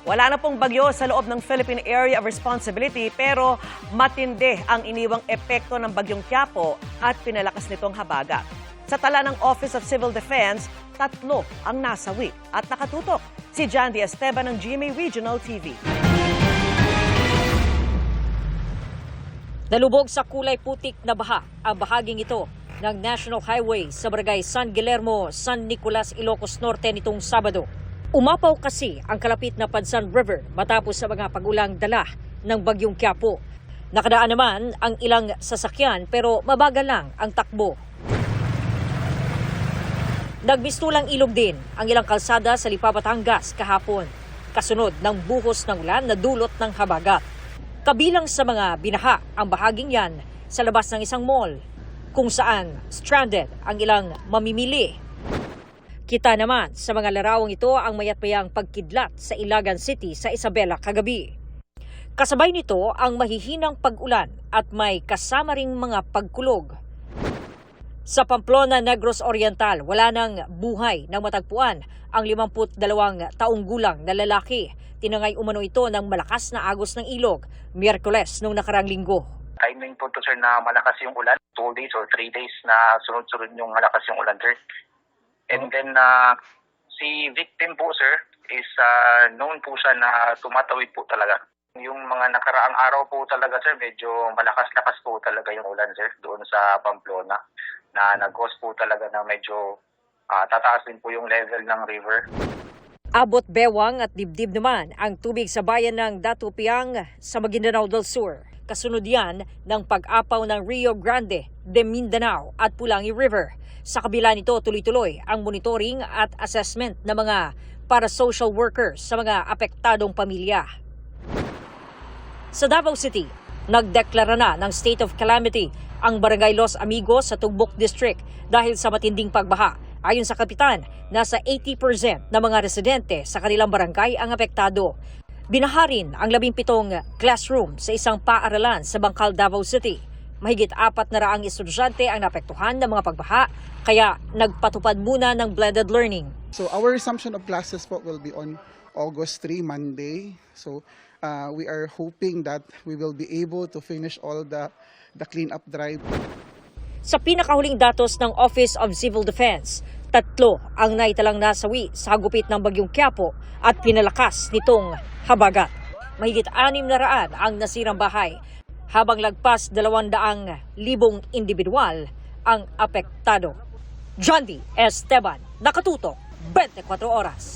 Wala na pong bagyo sa loob ng Philippine Area of Responsibility pero matindi ang iniwang epekto ng bagyong Quiapo at pinalakas nitong habagat. Sa tala ng Office of Civil Defense, 3 ang nasawi at nakatutok. Si Jandy Esteban ng GMA Regional TV. Nalubog sa kulay putik na baha ang bahaging ito ng National Highway sa barangay San Guillermo, San Nicolas, Ilocos Norte nitong Sabado. Umapaw kasi ang kalapit na Padsan River matapos sa mga pag-ulang dala ng bagyong Quiapo. Nakadaan naman ang ilang sasakyan pero mabagal lang ang takbo. Nagmistulang ilog din ang ilang kalsada sa Lipa, Batangas kahapon, kasunod ng buhos ng ulan na dulot ng habagat. Kabilang sa mga binaha ang bahaging yan sa labas ng isang mall, kung saan stranded ang ilang mamimili. Kita naman sa mga larawang ito ang mayat-mayang pagkidlat sa Ilagan City sa Isabela kagabi. Kasabay nito ang mahihinang pag-ulan at may kasama ring mga pagkulog. Sa Pamplona, Negros Oriental, wala nang buhay nang matagpuan ang 52 taong gulang na lalaki. Tinangay umano ito ng malakas na agos ng ilog, Miyerkules noong nakarang linggo. Timing po to sir na malakas yung ulan, 2 days or 3 days na sunod-sunod yung malakas yung ulan sir. And then si victim po sir is known po siya na tumatawid po talaga. Yung mga nakaraang araw po talaga sir, medyo malakas-lakas po talaga yung ulan sir doon sa Pamplona na nag-cause po talaga na medyo tataas din po yung level ng river. Abot bewang at dibdib naman ang tubig sa bayan ng Datupiang sa Maguindanao del Sur. Kasunod yan ng pag-apaw ng Rio Grande de Mindanao at Pulangi River. Sa kabila nito, tuloy-tuloy ang monitoring at assessment ng mga para-social workers sa mga apektadong pamilya. Sa Davao City, nagdeklara na ng state of calamity ang Barangay Los Amigos sa Tugbok District dahil sa matinding pagbaha. Ayon sa kapitan, nasa 80% ng mga residente sa kanilang barangay ang apektado. Binaha rin ang 17 classroom sa isang paaralan sa Bangkal, Davao City. Mahigit 400 estudyante ang naapektuhan ng mga pagbaha, kaya nagpatupad muna ng blended learning. So our resumption of classes po will be on August 3, Monday. So we are hoping that we will be able to finish all the cleanup drive. Sa pinakahuling datos ng Office of Civil Defense, 3 ang naitalang nasawi sa hagupit ng bagyong Quiapo at pinalakas nitong habagat. Mahigit 600 ang nasirang bahay, habang lagpas 200,000 individual ang apektado. Jandy Esteban, nakatutok, 24 oras.